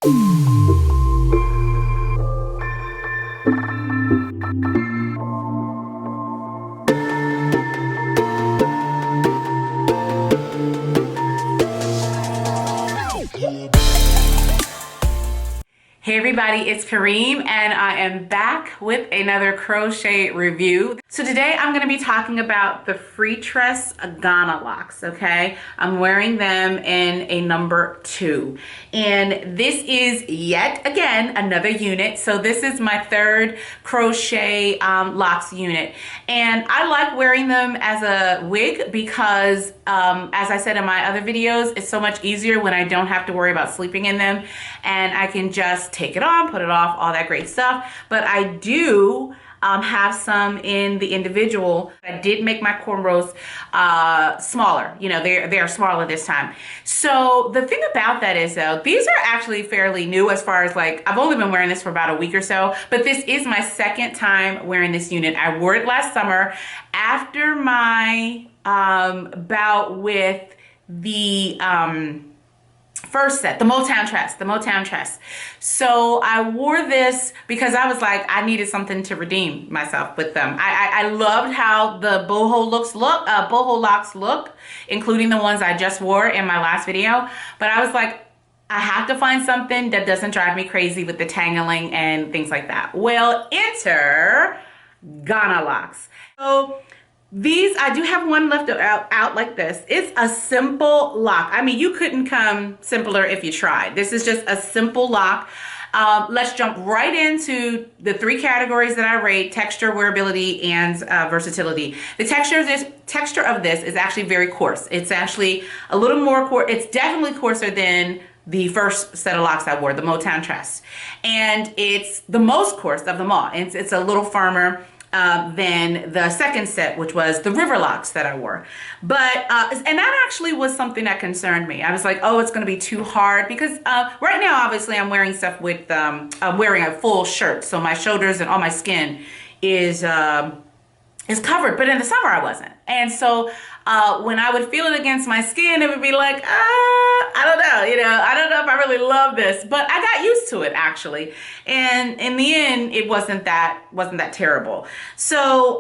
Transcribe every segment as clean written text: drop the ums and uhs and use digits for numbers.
Hey everybody, it's Kareem and I am back with another crochet review. So today I'm going to be talking about the Freetress Ghana locks, okay? I'm wearing them in a number 2. And this is yet again another unit. So this is my third crochet locks unit. And I like wearing them as a wig because as I said in my other videos, it's so much easier when I don't have to worry about sleeping in them and I can just take it on, put it off, all that great stuff. But I do have some in the individual. I did make my cornrows smaller. You know, they're smaller this time. So the thing about that is though, these are actually fairly new as far as like, I've only been wearing this for about a week or so, but this is my second time wearing this unit. I wore it last summer after my bout with the first set, the Motown Tress. So I wore this because I was like, I needed something to redeem myself with them. I loved how the boho locks look, including the ones I just wore in my last video. But I was like, I have to find something that doesn't drive me crazy with the tangling and things like that. Well, enter Ghana locks. So these, I do have one left out like this. It's a simple lock. I mean, you couldn't come simpler if you tried. This is just a simple lock. Let's jump right into the 3 categories that I rate: texture, wearability, and versatility. The texture of this is actually very coarse. It's actually a little more coarse. It's definitely coarser than the first set of locks I wore, the Motown Tress. And it's the most coarse of them all. It's a little firmer than the second set, which was the river locks that I wore. But and that actually was something that concerned me. I was like, oh, it's going to be too hard because right now obviously I'm wearing stuff with I'm wearing a full shirt, so my shoulders and all my skin is covered, but in the summer I wasn't. And so when I would feel it against my skin, it would be like, I don't know, you know, I don't know if I really love this, but I got used to it actually. And in the end, it wasn't that terrible. So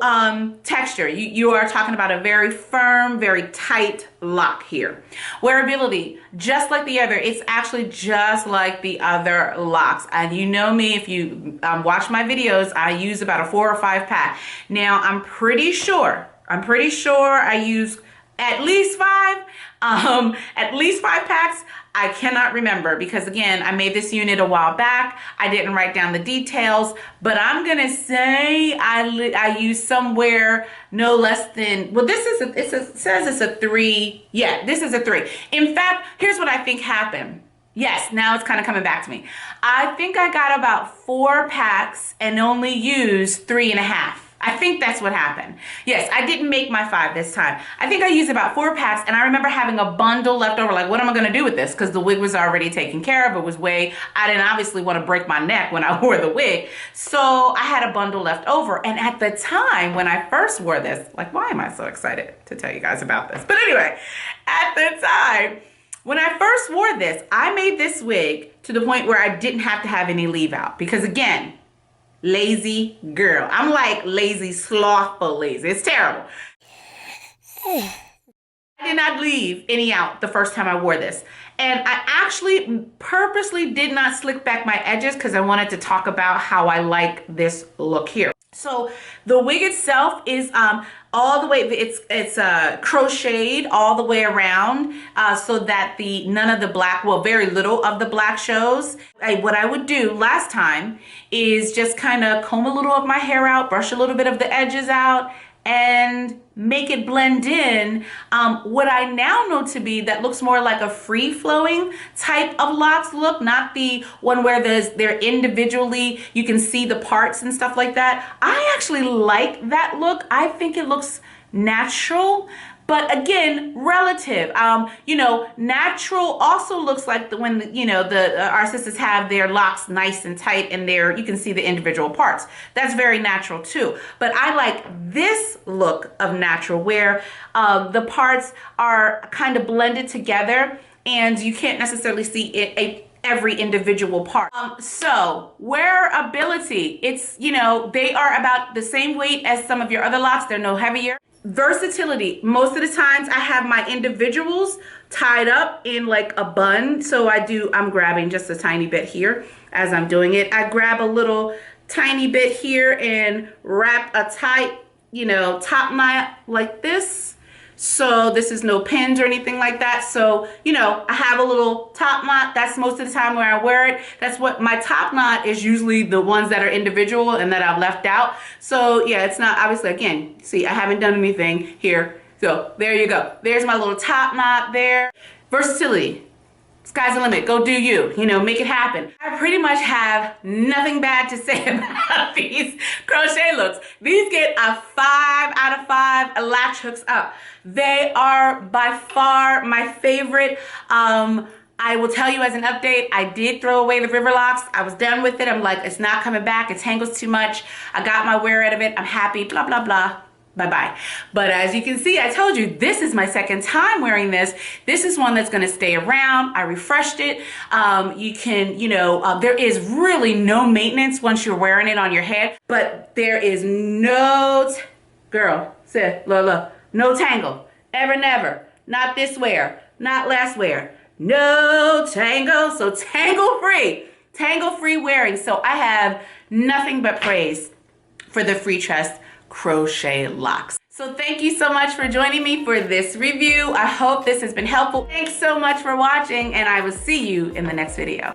texture, you are talking about a very firm, very tight lock here. Wearability, just like the other, it's actually just like the other locks. And you know me, if you watch my videos, I use about a 4 or 5 pack. Now I'm pretty sure I use at least 5 packs. I cannot remember because again, I made this unit a while back. I didn't write down the details, but I'm gonna say I use somewhere no less than, well, it says it's a 3. Yeah, this is a 3. In fact, here's what I think happened. Yes, now it's kind of coming back to me. I think I got about 4 packs and only used 3.5. I think that's what happened. Yes, I didn't make my 5 this time. I think I used about 4 packs, and I remember having a bundle left over, like, what am I gonna do with this? Because the wig was already taken care of. It was I didn't obviously want to break my neck when I wore the wig. So I had a bundle left over. And at the time when I first wore this, like, why am I so excited to tell you guys about this? But anyway, at the time, when I first wore this, I made this wig to the point where I didn't have to have any leave out. Because again, lazy girl. I'm like lazy, slothful lazy. It's terrible. I did not leave any out the first time I wore this. And I actually purposely did not slick back my edges because I wanted to talk about how I like this look here. So the wig itself is all the way, it's crocheted all the way around so that none of the black, well, very little of the black shows. What I would do last time is just kind of comb a little of my hair out, brush a little bit of the edges out, and make it blend in. What I now know to be that looks more like a free-flowing type of locks look, not the one where they're individually, you can see the parts and stuff like that. I actually like that look. I think it looks natural, but again, relative. You know, natural also looks like when our sisters have their locks nice and tight and you can see the individual parts. That's very natural too. But I like this look of natural where the parts are kind of blended together and you can't necessarily see every individual part. So wearability, it's, you know, they are about the same weight as some of your other locks. They're no heavier. Versatility, most of the times I have my individuals tied up in like a bun. So I'm grabbing just a tiny bit here as I'm doing it. I grab a little tiny bit here and wrap a tight, you know, top knot like this. So this is no pins or anything like that. So, you know, I have a little top knot. That's most of the time where I wear it. That's what my top knot is, usually the ones that are individual and that I've left out. So yeah, it's not, obviously, again, see, I haven't done anything here. So there you go. There's my little top knot there. Versatility. Sky's the limit. Go do you. You know, make it happen. I pretty much have nothing bad to say about these crochet looks. These get a 5 out of 5 latch hooks up. They are by far my favorite. I will tell you as an update, I did throw away the river locks. I was done with it. I'm like, it's not coming back. It tangles too much. I got my wear out of it. I'm happy, blah, blah, blah. Bye-bye. But as you can see, I told you, this is my second time wearing this. This is one that's going to stay around. I refreshed it. You can, you know, there is really no maintenance once you're wearing it on your head, but there is no, girl, say, look, no tangle, ever, never, not this wear, not last wear, no tangle. So tangle free wearing. So I have nothing but praise for the Freetress crochet locks. So thank you so much for joining me for this review. I hope this has been helpful. Thanks so much for watching, and I will see you in the next video.